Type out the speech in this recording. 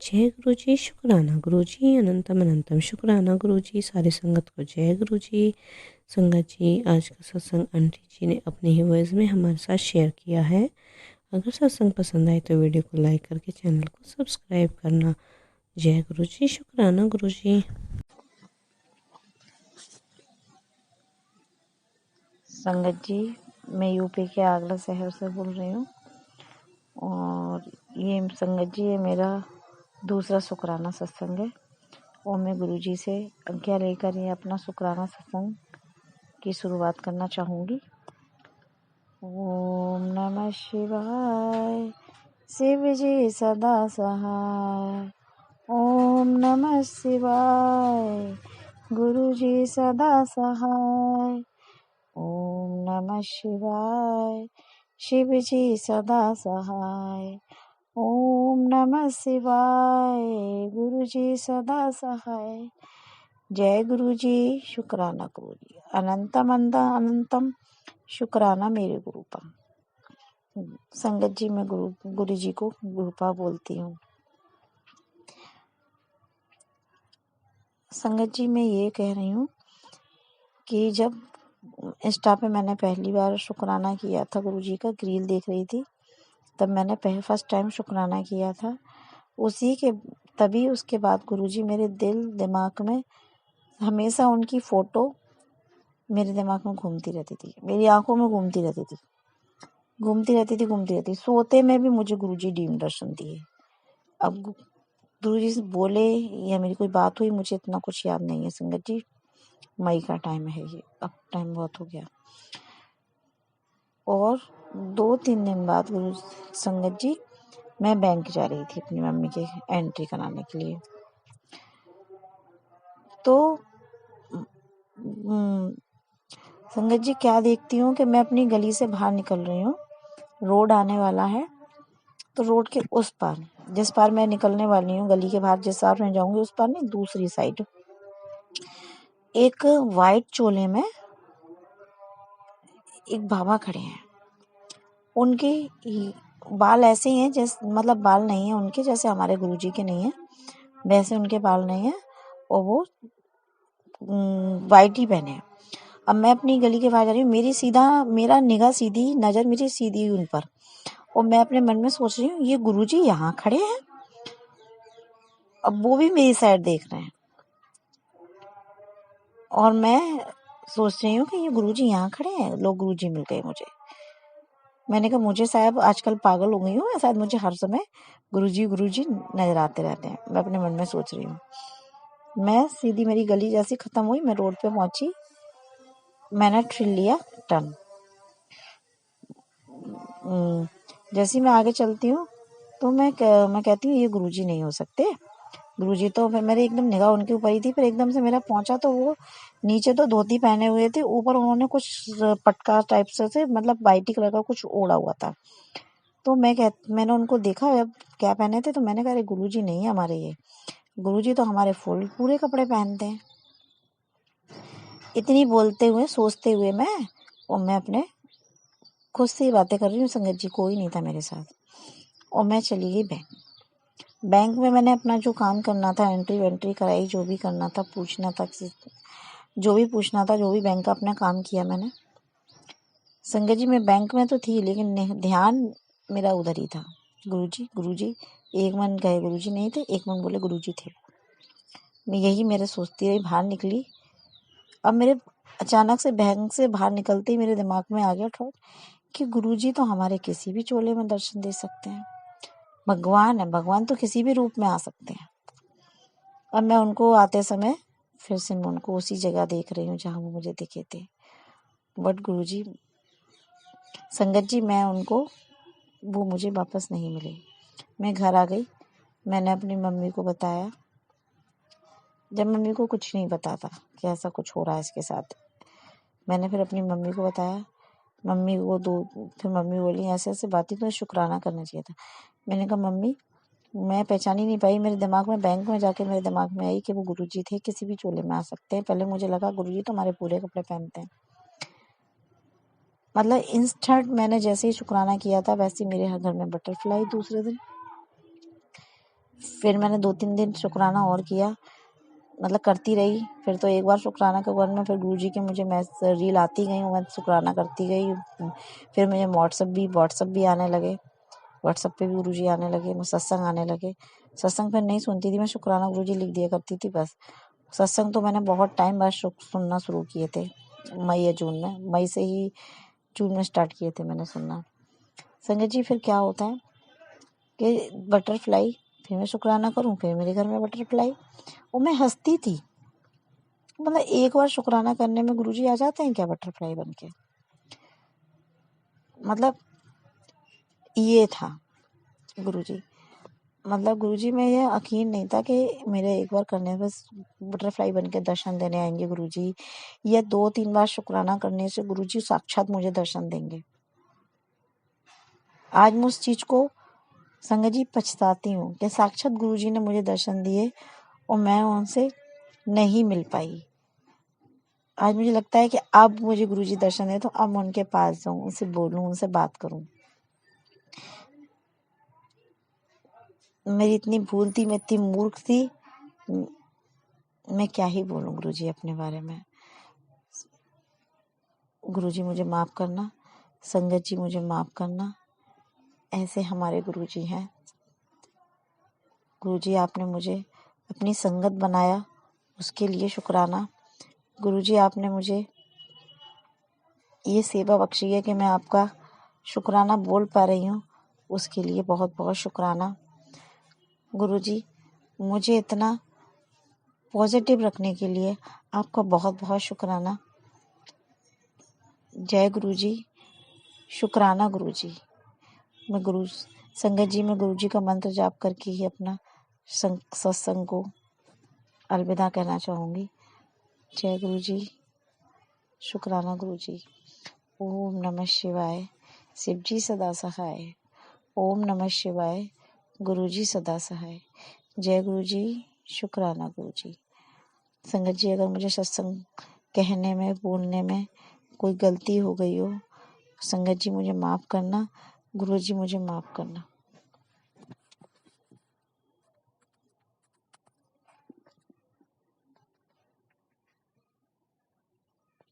जय गुरु जी, शुक्राना गुरु जी, अनंतम अनंतम शुक्राना गुरु जी। सारी संगत को जय गुरु जी। संगत जी, आज का सत्संग आंटी जी ने अपने ही वॉइस में हमारे साथ शेयर किया है। अगर सत्संग पसंद आए तो वीडियो को लाइक करके चैनल को सब्सक्राइब करना। जय गुरु जी, शुक्राना गुरु जी। संगत जी, मैं यूपी के आगरा शहर से बोल रही हूँ और ये संगत जी, ये मेरा दूसरा शुक्राना सत्संग है और मैं गुरु जी से आज्ञा लेकर ये अपना शुक्राना सत्संग की शुरुआत करना चाहूँगी। ओम नमः शिवाय, शिव जी सदा सहाय। ओम नमः शिवाय, गुरु जी सदा सहाय। ओम नमः शिवाय, शिव जी सदा सहाय। ओम नमः शिवाय, गुरु जी सदा सहाय। जय गुरु जी, शुक्राना गुरु जी, अनंतम अनंतम शुक्राना मेरे गुरुपा। संगत जी, मैं गुरु जी को गुरुपा बोलती हूँ। संगत जी, मैं ये कह रही हूँ कि जब इंस्टा पे मैंने पहली बार शुक्राना किया था, गुरु जी का रील देख रही थी, तब मैंने फर्स्ट टाइम शुक्राना किया था। तभी उसके बाद गुरुजी मेरे दिमाग में हमेशा उनकी फोटो मेरे दिमाग में घूमती रहती थी, मेरी आंखों में घूमती रहती। सोते में भी मुझे गुरुजी डीम दर्शन दिए। अब गुरुजी से बोले या मेरी कोई बात हुई, मुझे इतना कुछ याद नहीं है संगत जी। मई का टाइम है ये, अब टाइम बहुत हो गया। और 2-3 दिन बाद गुरु संगत जी, मैं बैंक जा रही थी अपनी मम्मी के एंट्री कराने के लिए। तो संगत जी, क्या देखती हूँ कि मैं अपनी गली से बाहर निकल रही हूँ, रोड आने वाला है, तो रोड के उस पार, जिस पार मैं निकलने वाली हूँ, गली के बाहर जिस पार मैं जाऊंगी उस पार नहीं, दूसरी साइड एक वाइट चोले में एक बाबा खड़े हैं। उनके बाल ऐसे ही हैं जैसे, मतलब बाल नहीं है उनके जैसे हमारे गुरुजी के नहीं है, वैसे उनके बाल नहीं है और वो वाइट ही पहने हैं। अब मैं अपनी गली के बाहर जा रही हूँ, मेरा निगाह सीधी नजर मेरी सीधी उन पर, और मैं अपने मन में सोच रही हूँ ये गुरुजी यहाँ खड़े हैं। अब वो भी मेरी साइड देख रहे हैं और मैं सोच रही हूँ कि ये गुरुजी यहाँ खड़े हैं, लोग गुरुजी मिल गए मुझे। मैंने कहा मुझे शायद आजकल पागल हो गई हूँ, शायद मुझे हर समय गुरुजी नजर आते रहते हैं, मैं अपने मन में सोच रही हूँ। मैं सीधी, मेरी गली जैसी खत्म हुई, मैं रोड पे पहुंची, मैंने लिया टर्न। जैसे मैं आगे चलती हूँ तो मैं कहती हूँ ये गुरुजी नहीं हो सकते। गुरुजी तो फिर मेरी एकदम निगाह उनके ऊपर ही थी, फिर एकदम से मेरा पहुंचा तो वो नीचे तो धोती पहने हुए थे, ऊपर उन्होंने कुछ पटका टाइप से मतलब वाइट कलर का कुछ ओढ़ा हुआ था। तो मैंने उनको देखा अब क्या पहने थे, तो मैंने कहा गुरुजी नहीं है हमारे, ये गुरुजी तो हमारे फुल पूरे कपड़े पहनते हैं। इतनी बोलते हुए सोचते हुए मैं अपने खुद से ही बातें कर रही हूँ संगत जी, कोई नहीं था मेरे साथ, और मैं चली गई बैंक में। मैंने अपना जो काम करना था, एंट्री कराई, जो भी करना था, पूछना था, जो भी बैंक का अपना काम किया मैंने। संगत जी, मैं बैंक में तो थी लेकिन ध्यान मेरा उधर ही था। गुरुजी एक मन गए, गुरुजी नहीं थे, एक मन बोले गुरुजी थे। मैं यही मेरे सोचती रही, बाहर निकली। अब मेरे अचानक से बैंक से बाहर निकलते ही मेरे दिमाग में आ गया थॉट कि गुरुजी तो हमारे किसी भी चोले में दर्शन दे सकते हैं, भगवान है, भगवान तो किसी भी रूप में आ सकते हैं। अब मैं उनको आते समय फिर से मैं उनको उसी जगह देख रही हूँ जहाँ वो मुझे दिखे थे। बट गुरुजी, संगत जी, वो मुझे वापस नहीं मिले। मैं घर आ गई, मैंने अपनी मम्मी को बताया। जब मम्मी को कुछ नहीं पता था कि ऐसा कुछ हो रहा है इसके साथ, मैंने फिर अपनी मम्मी को बताया। फिर मम्मी बोली ऐसे ऐसे बातें, तो शुक्राना करना चाहिए था। मैंने कहा मम्मी, मैं पहचान ही नहीं पाई, मेरे दिमाग में बैंक में जाके मेरे दिमाग में आई कि वो गुरुजी थे, किसी भी चोले में आ सकते हैं। पहले मुझे लगा गुरुजी तो हमारे पूरे कपड़े पहनते हैं। मतलब इंस्टेंट मैंने जैसे ही शुक्राना किया था, वैसे ही मेरे घर में बटरफ्लाई दूसरे दिन। फिर मैंने 2-3 दिन शुक्राना और किया, मतलब करती रही। फिर तो एक बार शुक्राना के बाद में फिर गुरुजी के मुझे रील आती गई, मैं शुक्राना करती गई। फिर मुझे व्हाट्सअप भी आने लगे, व्हाट्सअप पे भी गुरुजी आने लगे, मैं सत्संग आने लगे। सत्संग फिर नहीं सुनती थी मैं, शुक्राना गुरुजी लिख दिया करती थी बस। सत्संग तो मैंने बहुत टाइम बाद सुनना शुरू किए थे, मई या जून में। मई से ही जून में स्टार्ट किए थे मैंने सुनना। संगत जी फिर क्या होता है कि बटरफ्लाई, फिर मैं शुक्राना करूं, फिर मेरे घर में बटरफ्लाई। और मैं हंसती थी, मतलब एक बार शुक्राना करने में गुरुजी आ जाते हैं क्या बटरफ्लाई बन के? मतलब ये था गुरुजी, मतलब गुरुजी में ये यकीन नहीं था कि मेरे एक बार करने बस बटरफ्लाई बन के दर्शन देने आएंगे गुरुजी, या 2-3 बार शुक्राना करने से गुरुजी साक्षात मुझे दर्शन देंगे। आज मैं उस चीज को संगत जी पछताती हूँ कि साक्षात गुरुजी ने मुझे दर्शन दिए और मैं उनसे नहीं मिल पाई। आज मुझे लगता है कि अब मुझे गुरुजी दर्शन दे तो अब मैं उनके पास जाऊं, उनसे बोलूं, उनसे बात करूं। मेरी इतनी भूल थी, मैं इतनी मूर्ख थी, मैं क्या ही बोलूं गुरुजी अपने बारे में। गुरुजी मुझे माफ करना, संगत जी मुझे माफ करना। ऐसे हमारे गुरुजी हैं। गुरुजी आपने मुझे अपनी संगत बनाया, उसके लिए शुक्राना। गुरुजी आपने मुझे ये सेवा बख्शी है कि मैं आपका शुक्राना बोल पा रही हूँ, उसके लिए बहुत बहुत शुक्राना। गुरुजी मुझे इतना पॉजिटिव रखने के लिए आपका बहुत बहुत शुक्राना। जय गुरुजी, शुक्राना गुरुजी। मैं संगत जी में गुरुजी का मंत्र जाप करके ही अपना सत्संग को अलविदा कहना चाहूँगी। जय गुरुजी, शुक्राना गुरुजी। ओम नमः शिवाय, शिव जी सदा सहाय। ओम नमः शिवाय, गुरुजी सदा सहाय। जय गुरुजी, शुक्राना गुरुजी। संगत जी अगर मुझे सत्संग कहने में, बोलने में कोई गलती हो गई हो, संगत जी मुझे माफ करना, गुरुजी मुझे माफ करना।